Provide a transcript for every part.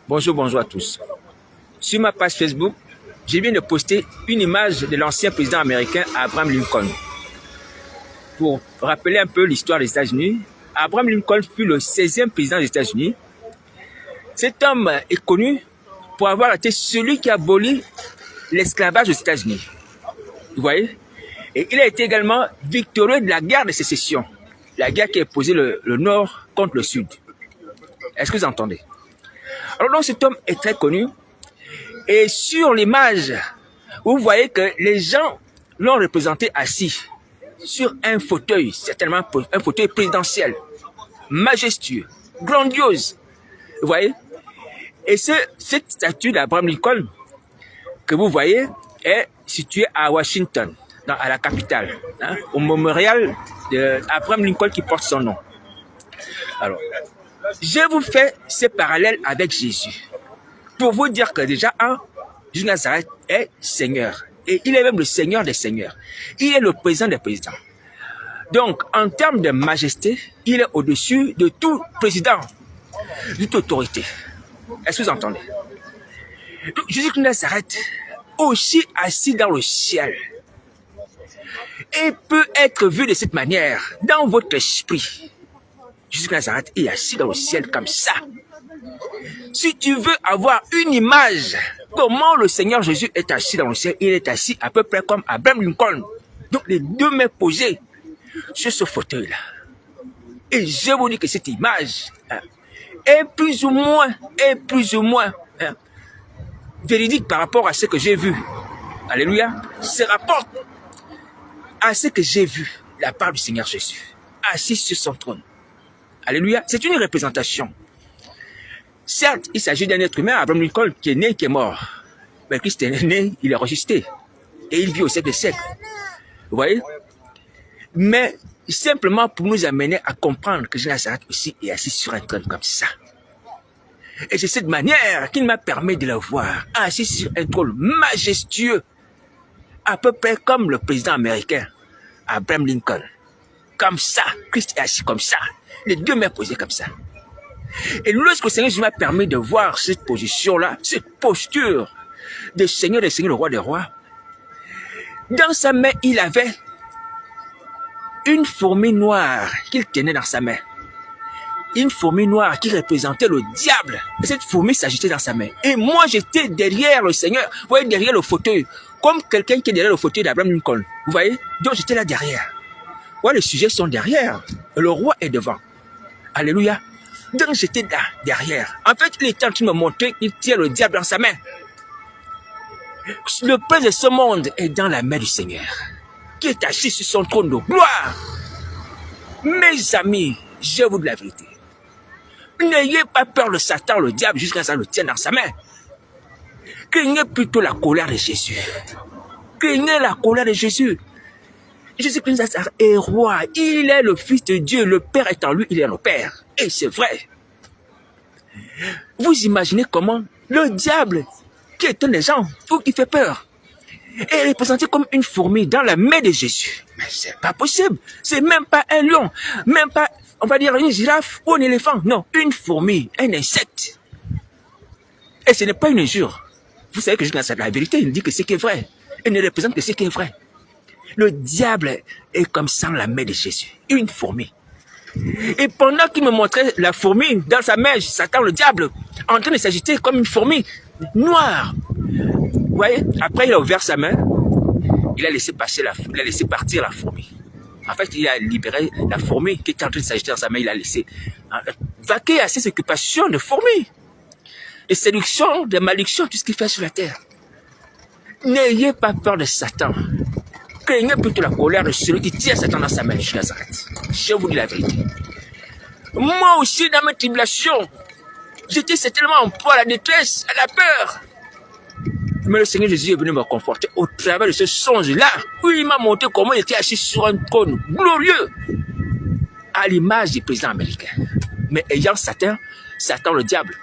Bonjour, bonjour à tous. Sur ma page Facebook, je viens de poster une image de l'ancien président américain Abraham Lincoln. Pour rappeler un peu l'histoire des États-Unis, Abraham Lincoln fut le 16e président des États-Unis. Cet homme est connu pour avoir été celui qui a aboli l'esclavage aux États-Unis. Vous voyez? Et il a été également victorieux de la guerre de sécession, la guerre qui a opposé le Nord contre le Sud. Est-ce que vous entendez? Alors donc cet homme est très connu. Et sur l'image, vous voyez que les gens l'ont représenté assis sur un fauteuil, certainement un fauteuil présidentiel, majestueux, grandiose. Vous voyez? Et cette statue d'Abraham Lincoln que vous voyez est située à Washington, à la capitale, au mémorial d'Abraham Lincoln qui porte son nom. Alors, je vous fais ce parallèle avec Jésus pour vous dire que déjà, Jésus de Nazareth est Seigneur. Et il est même le Seigneur des Seigneurs. Il est le président des présidents. Donc, en termes de majesté, il est au-dessus de tout président, de toute autorité. Est-ce que vous entendez? Donc, Jésus de Nazareth, aussi assis dans le ciel, et peut être vu de cette manière dans votre esprit. Jésus de Nazareth est assis dans le ciel comme ça. Si tu veux avoir une image, comment le Seigneur Jésus est assis dans le ciel, il est assis à peu près comme Abraham Lincoln. Donc les deux mains posées sur ce fauteuil-là. Et je vous dis que cette image est plus ou moins véridique par rapport à ce que j'ai vu. Alléluia. Se rapporte à ce que j'ai vu de la part du Seigneur Jésus, assis sur son trône. Alléluia. C'est une représentation. Certes, il s'agit d'un être humain, Abraham Lincoln, qui est né, qui est mort. Mais Christ est né, il est ressuscité. Et il vit au siècle des siècles. Vous voyez? Mais simplement pour nous amener à comprendre que Jésus Nazareth aussi est assis sur un trône comme ça. Et c'est cette manière qu'il m'a permis de le voir, assis sur un trône majestueux, à peu près comme le président américain, Abraham Lincoln. Comme ça, Christ est assis comme ça, les deux mains posées comme ça. Et lorsque le Seigneur Jésus m'a permis de voir cette position-là, cette posture de Seigneur des Seigneurs, le Roi des Rois, dans sa main, il avait une fourmi noire qu'il tenait dans sa main. Une fourmi noire qui représentait le diable. Et cette fourmi s'agitait dans sa main. Et moi, j'étais derrière le Seigneur, vous voyez, derrière le fauteuil, comme quelqu'un qui est derrière le fauteuil d'Abraham Lincoln. Vous voyez? Donc, j'étais là derrière. Ouais, les sujets sont derrière. Le roi est devant. Alléluia. Donc j'étais là, derrière. En fait, il était en train de me montrer qu'il tient le diable dans sa main. Le prince de ce monde est dans la main du Seigneur, qui est assis sur son trône de gloire. Mes amis, je vous dis la vérité. N'ayez pas peur de Satan, le diable, jusqu'à ce qu'il le tienne dans sa main. Craignez plutôt la colère de Jésus. Craignez la colère de Jésus. Jésus-Christ est roi, il est le Fils de Dieu, le Père est en lui, il est le Père. Et c'est vrai. Vous imaginez comment le diable, qui est un des gens, ou qui fait peur, est représenté comme une fourmi dans la main de Jésus. Mais c'est pas possible. C'est même pas un lion, même pas, on va dire, une girafe ou un éléphant. Non, une fourmi, un insecte. Et ce n'est pas une injure. Vous savez que Jésus, c'est la vérité, il dit que c'est qui est vrai. Il ne représente que ce qui est vrai. Le diable est comme ça dans la main de Jésus, une fourmi. Et pendant qu'il me montrait la fourmi dans sa main, Satan, le diable, en train de s'agiter comme une fourmi noire. Vous voyez? Après, il a ouvert sa main, il a laissé partir la fourmi. En fait, il a libéré la fourmi qui était en train de s'agiter dans sa main, il a laissé vaquer à ses occupations de fourmis, de séduction, de malédiction, tout ce qu'il fait sur la terre. N'ayez pas peur de Satan. Craignez plutôt la colère de celui qui tient Satan dans sa main, Jésus Nazareth. Je vous dis la vérité. Moi aussi, dans mes tribulations, j'étais certainement en proie à la détresse, à la peur. Mais le Seigneur Jésus est venu me conforter au travers de ce songe-là, où il m'a montré comment il était assis sur un trône glorieux, à l'image du président américain. Mais ayant Satan le diable,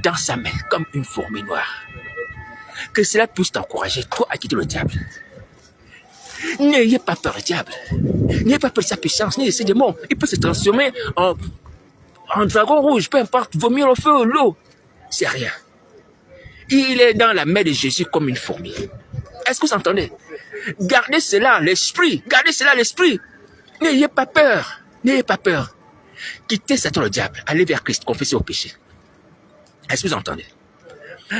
dans sa main, comme une fourmi noire. Que cela puisse t'encourager, toi, à quitter le diable. N'ayez pas peur du diable. N'ayez pas peur de sa puissance, ni de ses démons. Il peut se transformer en dragon rouge, peu importe, vomir le feu, l'eau. c'est rien. Il est dans la main de Jésus comme une fourmi. Est-ce que vous entendez? Gardez cela à l'esprit. Gardez cela à l'esprit. N'ayez pas peur. N'ayez pas peur. Quittez Satan le diable. Allez vers Christ. Confessez vos péchés. Est-ce que vous entendez?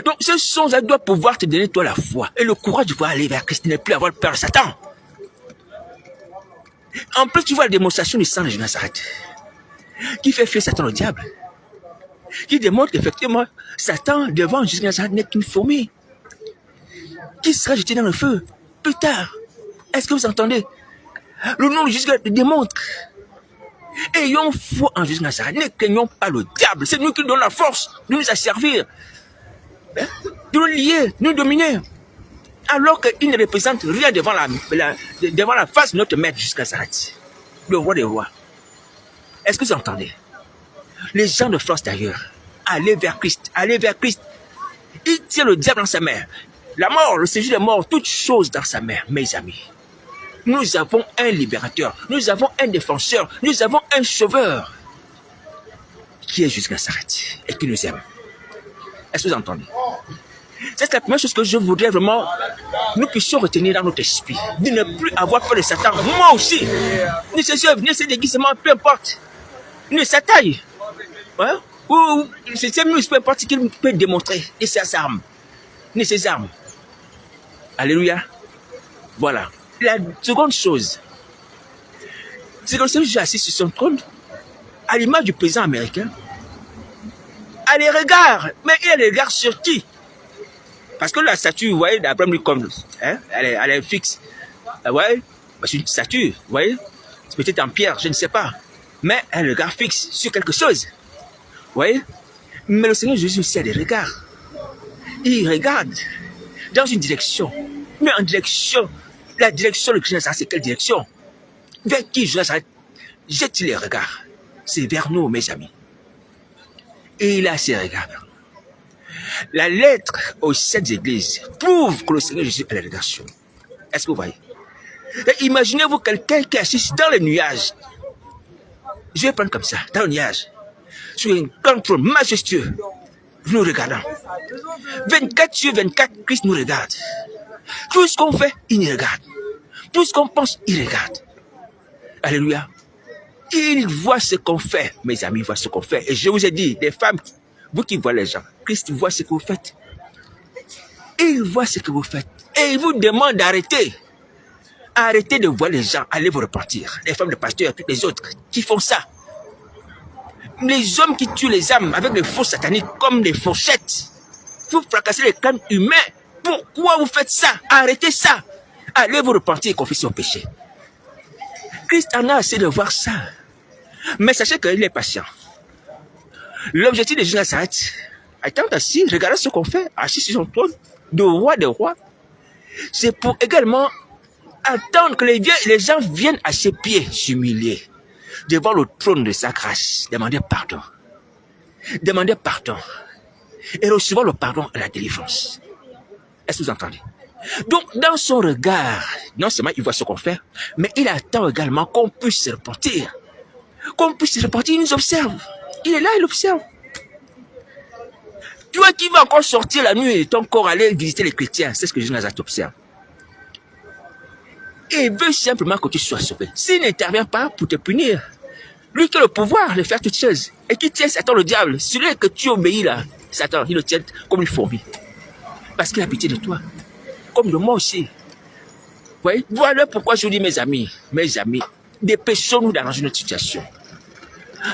Donc, ce son, ça doit pouvoir te donner, toi, la foi et le courage de pouvoir aller vers Christ, ne plus avoir peur de Satan. En plus, tu vois la démonstration du sang de Jésus de Nazareth, qui fait fuir Satan le diable, qui démontre qu'effectivement, Satan, devant Jésus de Nazareth, n'est qu'une fourmi, qui sera jeté dans le feu plus tard. Est-ce que vous entendez? Le nom de Jésus le démontre. Ayons foi en Jésus de Nazareth, ne craignons pas le diable. C'est nous qui donnons la force de nous asservir, de nous lier, de nous dominer. Alors qu'il ne représente rien devant la face de notre maître jusqu'à Nazareth, le roi des rois. Est-ce que vous entendez? Les gens de France d'ailleurs, allez vers Christ, allez vers Christ. Il tient le diable dans sa main. La mort, le séjour des morts, toutes choses dans sa main, mes amis. Nous avons un libérateur, nous avons un défenseur, nous avons un sauveur qui est jusqu'à Nazareth et qui nous aime. Est-ce que vous entendez? C'est la première chose que je voudrais vraiment nous puissions retenir dans notre esprit, de ne plus avoir peur de Satan. Moi aussi, ni ses œuvres, ni ses déguisements, peu importe, ni sa taille, hein? Ou ses muscles, peu importe ce qu'il peut démontrer, ni ses armes, ni ses armes. Alléluia. Voilà. La seconde chose, c'est que le Seigneur Jésus assis sur son trône, à l'image du président américain, a les regards, mais il a les regards sur qui? Parce que la statue, vous voyez, d'Abraham Lincoln, hein, elle est fixe. Vous voyez, c'est une statue, vous voyez, c'est peut-être en pierre, je ne sais pas. Mais elle a le regard fixe sur quelque chose. Vous voyez? Mais le Seigneur Jésus aussi a des regards. Il regarde dans une direction, mais en direction. La direction de Jésus, c'est quelle direction? Vers qui Jésus jette les regards? C'est vers nous, mes amis. Et il a ses regards. La lettre aux 7 églises prouve que le Seigneur Jésus a la regards sur nous. Est-ce que vous voyez? Imaginez-vous quelqu'un qui est assis dans les nuages. Je vais prendre comme ça, dans le nuage, sur un grand trône majestueux, nous regardons. 24 sur 24, Christ nous regarde. Tout ce qu'on fait, il nous regarde. Tout ce qu'on pense, il regarde. Alléluia. Il voit ce qu'on fait, mes amis, il voit ce qu'on fait. Et je vous ai dit, des femmes, vous qui voyez les gens, Christ voit ce que vous faites. Il voit ce que vous faites. Et il vous demande d'arrêter. Arrêtez de voir les gens, allez vous repentir. Les femmes de pasteurs et toutes les autres qui font ça. Les hommes qui tuent les âmes avec des faux sataniques comme des fourchettes. Vous fracassez les crânes humains. Pourquoi vous faites ça? Arrêtez ça. Allez vous repentir et confesser vos péchés. Christ en a assez de voir ça. Mais sachez qu'il est patient. L'objectif de Jésus Nazareth, étant assis, regardez ce qu'on fait, assis sur son trône, de roi des rois, c'est pour également attendre que les gens viennent à ses pieds s'humilier devant le trône de sa grâce, demander pardon. Demander pardon. Et recevoir le pardon et la délivrance. Est-ce que vous entendez? Donc, dans son regard, non seulement il voit ce qu'on fait, mais il attend également qu'on puisse se repentir. Qu'on puisse se repentir, il nous observe. Il est là, il observe. Toi qui vas encore sortir la nuit et ton corps aller visiter les chrétiens, c'est ce que Jésus Nazareth observe. Et il veut simplement que tu sois sauvé. S'il n'intervient pas pour te punir, lui qui a le pouvoir de faire toutes choses, et qui tient Satan le diable, celui que tu obéis là, Satan, il le tient comme une fourmi. Parce qu'il a pitié de toi. Comme de moi aussi. Vous voyez? Voilà pourquoi je vous dis, mes amis, dépêchons-nous d'arranger notre situation.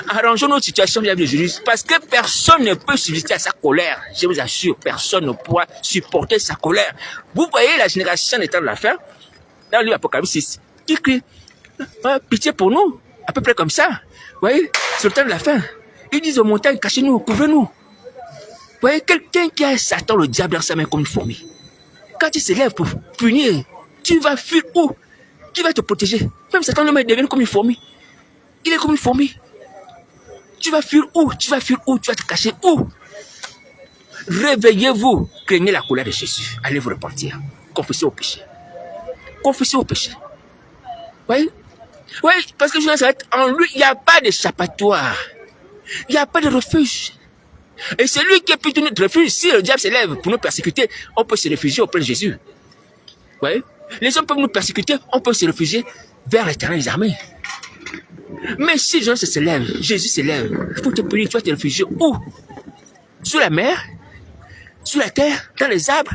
Arrangeons notre situation de la vie de Jésus, parce que personne ne peut subsister à sa colère. Je vous assure, personne ne pourra supporter sa colère. Vous voyez la génération des temps de la fin, dans le livre Apocalypse 6, qui crie, pitié pour nous, à peu près comme ça. Vous voyez, sur le temps de la fin, ils disent aux montagnes, cachez-nous, couvrez-nous. Vous voyez, quelqu'un qui a Satan, le diable, dans sa main comme une fourmi. Quand il se lève pour punir, tu vas fuir où? Qui va te protéger? Même Satan lui devient comme une fourmi. Il est comme une fourmi. Tu vas fuir où? Tu vas fuir où? Tu vas te cacher où? Réveillez-vous. Craignez la colère de Jésus. Allez vous repentir. Confessez vos péchés. Confessez vos péchés. Oui? Oui, parce que je vais en lui, il n'y a pas d'échappatoire. Il n'y a pas de refuge. Et celui qui est plutôt notre refuge, si le diable s'élève pour nous persécuter, on peut se réfugier auprès de Jésus. Ouais. Les hommes peuvent nous persécuter, on peut se réfugier vers l'Éternel des armées. Mais si les gens se lèvent, Jésus s'élève, il faut te punir, tu vas te réfugier où? Sous la mer? Sous la terre? Dans les arbres?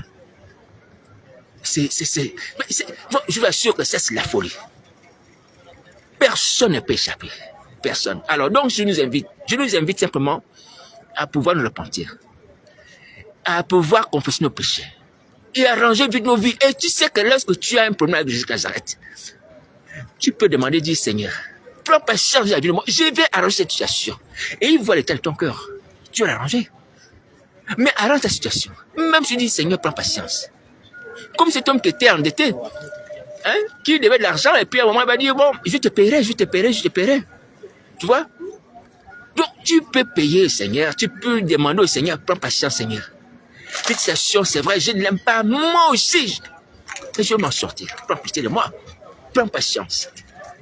Bon, je vous assure que ça, c'est la folie. Personne ne peut échapper. Personne. Alors donc, je nous invite simplement à pouvoir nous repentir, à pouvoir confesser nos péchés et arranger vite nos vies. Et tu sais que lorsque tu as un problème avec Jésus de Nazareth, tu peux demander, dire Seigneur, prends patience de la vie de moi, je vais arranger cette situation. Et il voit l'état de ton cœur. Tu vas l'arranger. Mais arrange ta situation. Même si tu dis Seigneur, prends patience. Comme cet homme qui était endetté, hein, qui devait de l'argent, et puis à un moment il va dire, bon, je te paierai. Tu vois? Donc tu peux payer, Seigneur, tu peux demander au Seigneur, prends patience, Seigneur. Cette situation, c'est vrai, je ne l'aime pas, moi aussi. Mais je vais m'en sortir. Prends pitié de moi. Prends patience.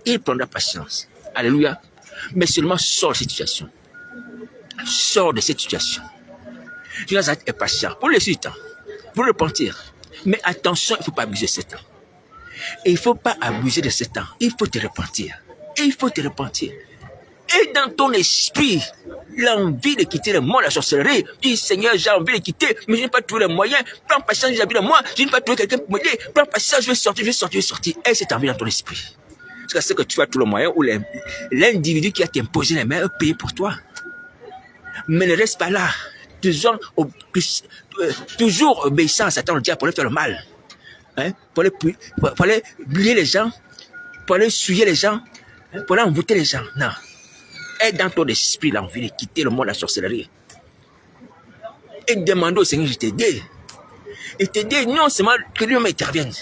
Il prendra patience. Alléluia. Mais seulement sors de cette situation. Sors de cette situation. Tu dois être patient. Pour laisser du temps. Pour repentir. Mais attention, il ne faut pas abuser de ce temps. Et il ne faut pas abuser de ce temps. Il faut te repentir. Il faut te repentir. Et dans ton esprit, l'envie de quitter le monde de la sorcellerie, dis Seigneur, j'ai envie de quitter, mais je n'ai pas trouvé les moyens. Prends patience, j'ai envie de moi, je n'ai pas trouvé quelqu'un pour m'aider. Prends patience, je vais sortir. Et cette envie dans ton esprit. Parce que c'est que tu as tout le moyen où l'individu qui a t'imposé les mains est payé pour toi. Mais ne reste pas là. Toujours obéissant à Satan, le diable, pour aller faire le mal. Hein? Pour aller oublier les gens, pour aller souiller les gens, hein? Pour aller envoûter les gens. Non. Aie dans ton esprit l'envie de quitter le monde de la sorcellerie. Et demande au Seigneur de t'aider. Et t'aider non seulement que lui m'intervienne.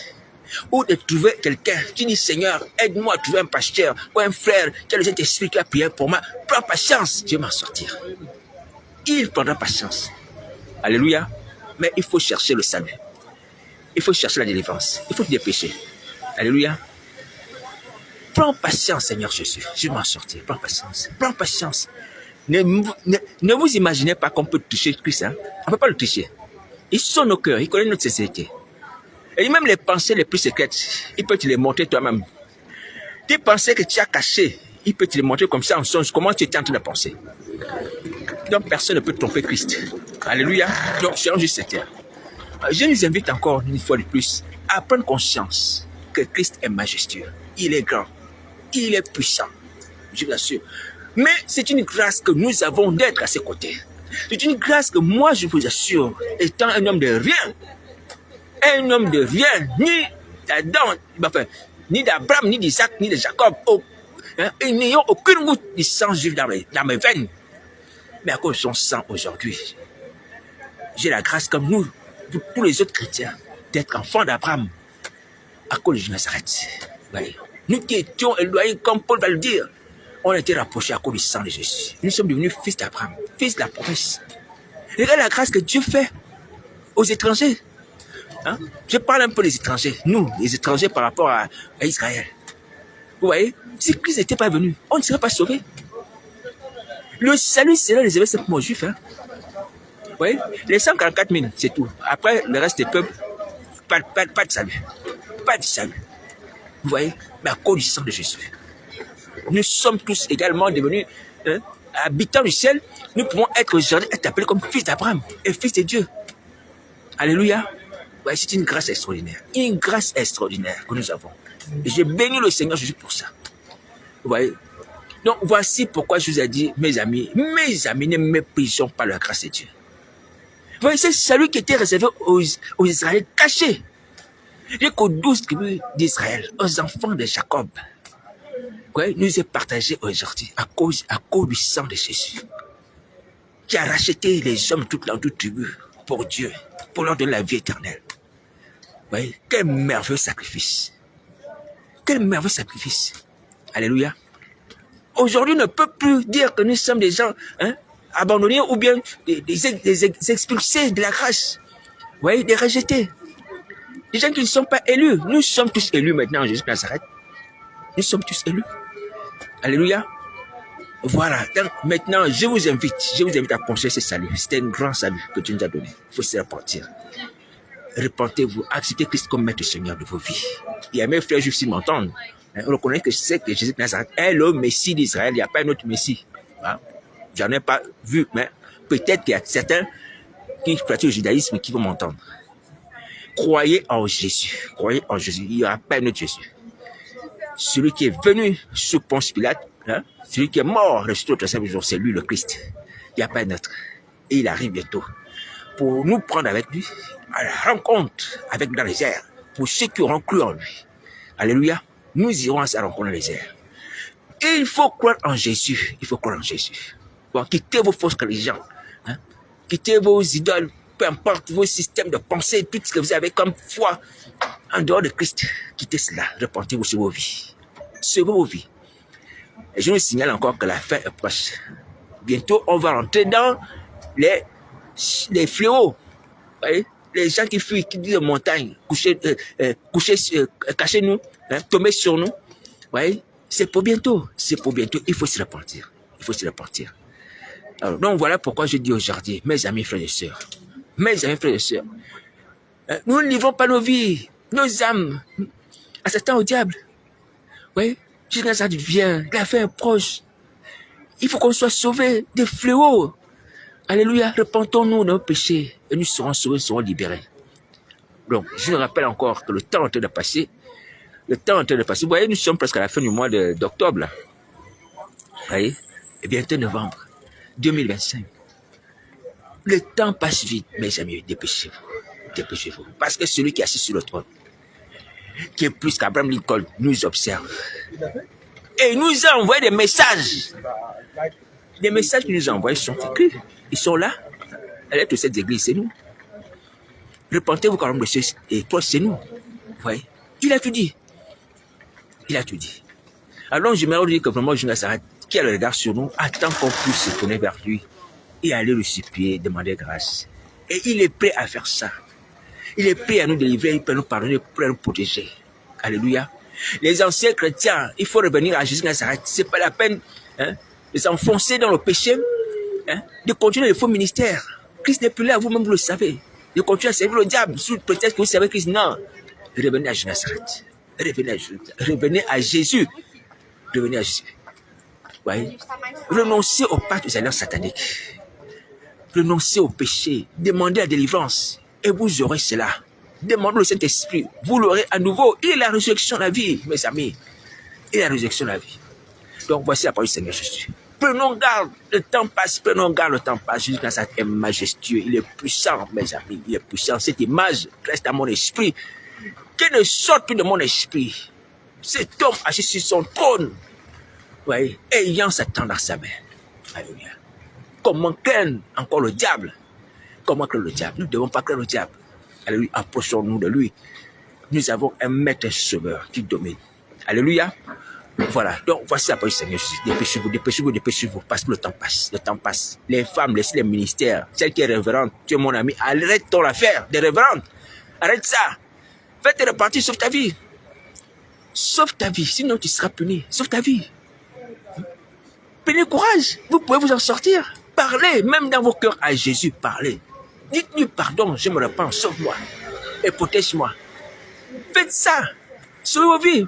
Ou de trouver quelqu'un qui dit Seigneur, aide-moi à trouver un pasteur ou un frère qui a le Saint-Esprit qui a prié pour moi. Prends patience, je vais m'en sortir. Il prendra patience. Alléluia. Mais il faut chercher le salut. Il faut chercher la délivrance. Il faut te dépêcher. Alléluia. Prends patience, Seigneur Jésus. Je vais m'en sortir. Prends patience. Prends patience. Ne vous imaginez pas qu'on peut toucher Christ. Hein? On ne peut pas le toucher. Il sonne nos cœurs. Il connaît notre sincérité. Et même les pensées les plus secrètes, il peut te les montrer toi-même. Tes pensées que tu as cachées, il peut te les montrer comme ça en songe. Comment tu es en train de penser. Donc personne ne peut tromper Christ. Alléluia. Donc soyons juste sincères. Je nous invite encore une fois de plus à prendre conscience que Christ est majestueux. Il est grand. Il est puissant. Je vous assure. Mais c'est une grâce que nous avons d'être à ses côtés. C'est une grâce que moi, je vous assure, étant un homme de rien, ni d'Adam, enfin, ni d'Abraham, ni d'Isaac, ni de Jacob, et n'ayant aucune goutte de sang juif dans mes veines. Mais à cause de son sang aujourd'hui, j'ai la grâce comme nous, pour tous les autres chrétiens, d'être enfants d'Abraham, à cause de Nazareth. Oui. Nous qui étions éloignés, comme Paul va le dire, on a été rapprochés à cause du sang de Jésus. Nous sommes devenus fils d'Abraham, fils de la promesse. Regardez la grâce que Dieu fait aux étrangers. Hein? Je parle un peu des étrangers, nous, les étrangers par rapport à Israël. Vous voyez, si Christ n'était pas venu, on ne serait pas sauvés. Le salut serait réservé simplement aux Juifs. Hein? Vous voyez, les 144 000, c'est tout. Après, le reste des peuples, pas de salut. Pas de salut. Vous voyez, mais à cause du sang de Jésus. Nous sommes tous également devenus habitants du ciel. Nous pouvons être aujourd'hui appelés comme fils d'Abraham et fils de Dieu. Alléluia. Ouais, c'est une grâce extraordinaire. Une grâce extraordinaire que nous avons. Et je bénis le Seigneur Jésus pour ça. Vous voyez. Donc voici pourquoi je vous ai dit, mes amis, ne méprisons pas la grâce de Dieu. Vous voyez, c'est celui qui était réservé aux Israéliens cachés. Et qu'aux 12 tribus d'Israël, aux enfants de Jacob, ouais, nous est partagé aujourd'hui à cause du sang de Jésus, qui a racheté les hommes toutes leurs 12 tribus pour Dieu, pour leur donner la vie éternelle. Ouais, quel merveilleux sacrifice. Quel merveilleux sacrifice. Alléluia. Aujourd'hui, on ne peut plus dire que nous sommes des gens abandonnés ou bien des expulsés de la grâce. Ouais, des rejetés. Des gens qui ne sont pas élus. Nous sommes tous élus maintenant en Jésus de Nazareth. Nous sommes tous élus. Alléluia. Voilà. Donc, maintenant, je vous invite à construire ce salut. C'est un grand salut que Dieu nous a donné. Il faut se repentir. Repentez-vous, acceptez Christ comme maître Seigneur de vos vies. Il y a mes frères juifs qui m'entendent. On reconnaît que c'est que Jésus de Nazareth est le Messie d'Israël. Il n'y a pas un autre Messie. Hein? J'en ai pas vu, mais peut-être qu'il y a certains qui pratiquent le judaïsme qui vont m'entendre. Croyez en Jésus. Croyez en Jésus. Il n'y aura pas un autre Jésus. Celui qui est venu sous Ponce Pilate, hein? Celui qui est mort, ressuscité au troisième jour, c'est lui le Christ. Il n'y a pas un autre. Et il arrive bientôt pour nous prendre avec lui à la rencontre avec dans les airs. Pour ceux qui auront cru en lui. Alléluia. Nous irons à sa rencontre dans les airs. Et il faut croire en Jésus. Il faut croire en Jésus. Bon, quittez vos fausses religions. Hein? Quittez vos idoles. Peu importe vos systèmes de pensée, tout ce que vous avez comme foi en dehors de Christ. Quittez cela. Repentez-vous sur vos vies. Sur vos vies. Et je vous signale encore que la fin est proche. Bientôt, on va rentrer dans les fléaux. Vous voyez? Les gens qui fuient, qui disent montagne, cachez-nous, hein, tombez sur nous. Vous voyez? C'est pour bientôt. C'est pour bientôt. Il faut se repentir. Il faut se repentir. Alors, donc voilà pourquoi je dis aujourd'hui, mes amis, frères et sœurs, nous ne livrons pas nos vies, nos âmes à Satan, au diable. Oui, Jésus Nazareth vient, la fin est proche. Il faut qu'on soit sauvés des fléaux. Alléluia, repentons-nous de nos péchés et nous serons sauvés, nous serons libérés. Donc, je me rappelle encore que le temps est en train de passer. Le temps est en train de passer. Vous voyez, nous sommes presque à la fin du mois d'octobre, là. Vous voyez? Et bientôt novembre 2025. Le temps passe vite, mes amis, dépêchez-vous. Dépêchez-vous. Parce que celui qui est assis sur le trône, qui est plus qu'Abraham Lincoln, nous observe. Et il nous a envoyé des messages. Les messages qu'il nous a envoyés sont écrits. Ils sont là. La lettre de cette église, c'est nous. Repentez-vous quand même de ceux et proches, c'est nous. Vous voyez? Il a tout dit. Il a tout dit. Alors, je me dis que vraiment, Jésus Nazareth, qui a le regard sur nous, attend qu'on puisse se tourner vers lui et aller le supplier, demander grâce. Et il est prêt à faire ça. Il est prêt à nous délivrer, il peut nous pardonner, prêt à nous protéger. Alléluia. Les anciens chrétiens, il faut revenir à Jésus Nazareth. C'est pas la peine, hein, de s'enfoncer dans le péché, hein, de continuer le faux ministère. Christ n'est plus là, vous-même vous le savez. De continuer à servir le diable sous le prétexte que vous savez Christ. Non. Revenez à Jésus Nazareth. Revenez à Jésus. Revenez à Jésus. Voyez? Renoncez aux pactes des alliances sataniques. Renoncez au péché. Demandez la délivrance. Et vous aurez cela. Demandez le Saint-Esprit. Vous l'aurez à nouveau. Il est la résurrection de la vie, mes amis. Il est la résurrection de la vie. Donc voici la parole du Seigneur Jésus. Prenons garde. Le temps passe. Prenons garde. Le temps passe. Jésus Nazareth est majestueux. Il est puissant, mes amis. Il est puissant. Cette image reste à mon esprit. Qu'elle ne sorte plus de mon esprit. Cet homme assis sur son trône. Voyez, ayant Satan dans sa main. Alléluia. Comment craindre encore le diable? Comment craindre le diable? Nous ne devons pas craindre le diable. Alléluia. Approchons-nous de lui. Nous avons un maître sauveur qui domine. Alléluia. Voilà. Donc, voici la parole du Seigneur Jésus. Dépêchez-vous, dépêchez-vous, dépêchez-vous. Parce que le temps passe. Le temps passe. Les femmes, laissez les ministères. Celle qui est révérende, tu es mon ami. Arrête ton affaire de révérende. Arrête ça. Fais-te repartir, sauve ta vie. Sauve ta vie. Sinon, tu seras puni. Sauve ta vie. Prenez courage, vous pouvez vous en sortir. Parlez, même dans vos cœurs à Jésus, parlez. Dites-lui pardon, je me repens, sauve-moi et protège-moi. Faites ça, sauvez vos vies.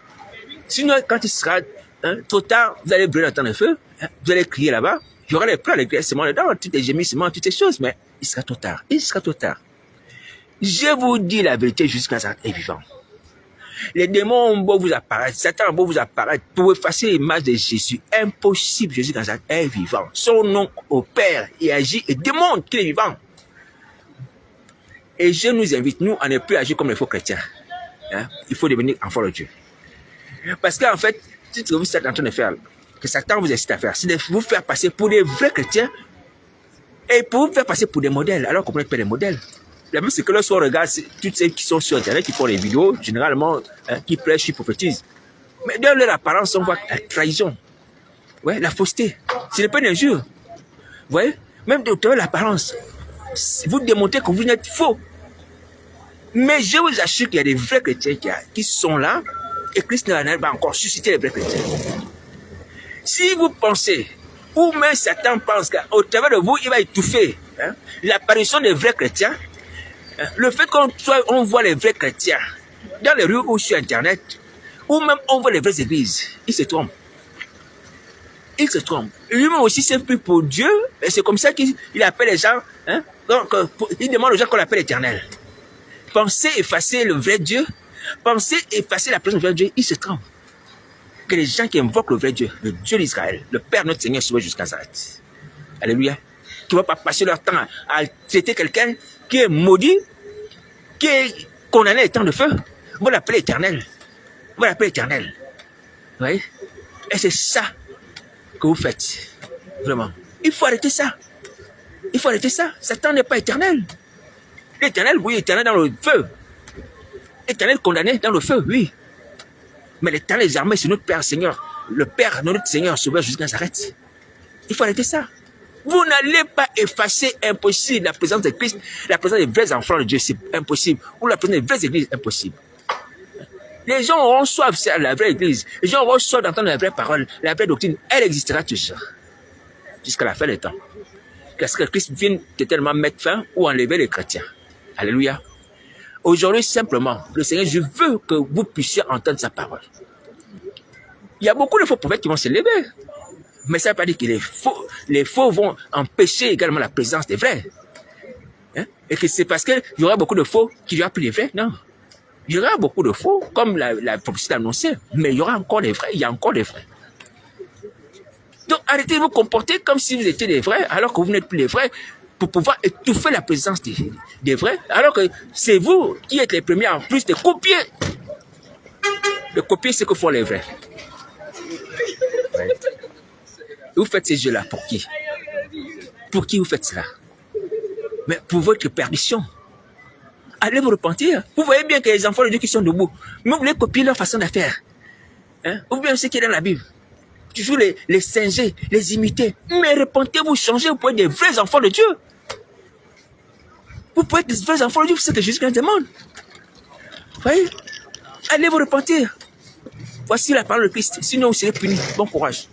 Sinon, quand il sera trop tard, vous allez brûler dans le temps de feu, vous allez crier là-bas, il y aura les pleurs, les grincements dedans, tous les gémissements, toutes ces choses, mais il sera trop tard, il sera trop tard. Je vous dis la vérité, jusqu'à ça est vivant. Les démons ont beau vous apparaître, Satan a beau vous apparaître pour effacer l'image de Jésus. Impossible, Jésus Nazareth est vivant. Son nom opère et agit et démontre qu'il est vivant. Et je nous invite, nous, à ne plus agir comme les faux chrétiens. Hein? Il faut devenir enfant de Dieu. Parce qu'en fait, tout ce que vous êtes en train de faire, que Satan vous incite à faire, c'est de vous faire passer pour des vrais chrétiens et pour vous faire passer pour des modèles, alors qu'on n'est pas des modèles. La même c'est que lorsqu'on regarde toutes celles qui sont sur Internet, qui font des vidéos, généralement, qui prêchent, qui prophétisent. Mais dans leur apparence, on voit la trahison. Ouais, la fausseté. Ce n'est pas une injure. Vous voyez? Même de l'apparence. Vous démontrez que vous êtes faux. Mais je vous assure qu'il y a des vrais chrétiens qui sont là, et Christ va encore susciter les vrais chrétiens. Si vous pensez Ou même Satan pense qu'au travers de vous, il va étouffer l'apparition des vrais chrétiens. Le fait qu'on voit les vrais chrétiens dans les rues ou sur Internet, ou même on voit les vraies églises, il se trompe. Il se trompe. Lui-même aussi c'est plus pour Dieu, et c'est comme ça qu'il appelle les gens, donc, il demande aux gens qu'on l'appelle éternel. Pensez effacer le vrai Dieu, pensez effacer la présence du vrai Dieu, il se trompe. Que les gens qui invoquent le vrai Dieu, le Dieu d'Israël, le Père notre Seigneur Sauveur jusqu'à Nazareth, alléluia, qui ne vont pas passer leur temps à traiter quelqu'un qui est maudit, qui est condamné à l'étang de feu, vous l'appelez éternel. Vous l'appelez éternel. Vous voyez? Et c'est ça que vous faites. Vraiment. Il faut arrêter ça. Il faut arrêter ça. Satan n'est pas éternel. L'éternel, oui, éternel dans le feu. Éternel condamné dans le feu, oui. Mais l'éternel des armées, c'est notre Père Seigneur. Le Père, notre Seigneur, Sauveur jusqu'à Nazareth. Il faut arrêter ça. Vous n'allez pas effacer impossible la présence de Christ, la présence des vrais enfants de Dieu, c'est impossible. Ou la présence des vraies églises, impossible. Les gens auront soif de la vraie église. Les gens auront soif d'entendre la vraie parole, la vraie doctrine. Elle existera toujours. Jusqu'à la fin des temps. Parce que Christ vient totalement mettre fin ou enlever les chrétiens. Alléluia. Aujourd'hui, simplement, le Seigneur, je veux que vous puissiez entendre sa parole. Il y a beaucoup de faux prophètes qui vont se lever. Mais ça ne veut pas dire que les faux vont empêcher également la présence des vrais. Et que c'est parce qu'il y aura beaucoup de faux qu'il y aura plus de vrais. Non. Il y aura beaucoup de faux, comme la prophétie l'a annoncé, mais il y aura encore des vrais, il y a encore des vrais. Donc arrêtez de vous comporter comme si vous étiez des vrais, alors que vous n'êtes plus des vrais, pour pouvoir étouffer la présence des vrais, alors que c'est vous qui êtes les premiers en plus de copier. De copier ce que font les vrais. Ouais. Vous faites ces jeux-là pour qui? Pour qui vous faites cela? Mais pour votre perdition. Allez vous repentir. Vous voyez bien que les enfants de Dieu qui sont debout, mais vous voulez copier leur façon de faire. Ou bien ce qui est dans la Bible. Toujours les singer, les imiter. Mais repentez-vous, changez, vous pouvez être des vrais enfants de Dieu. Vous pouvez être des vrais enfants de Dieu, c'est ce que Jésus-Christ demande. Vous voyez? Allez vous repentir. Voici la parole de Christ. Sinon, vous serez punis. Bon courage.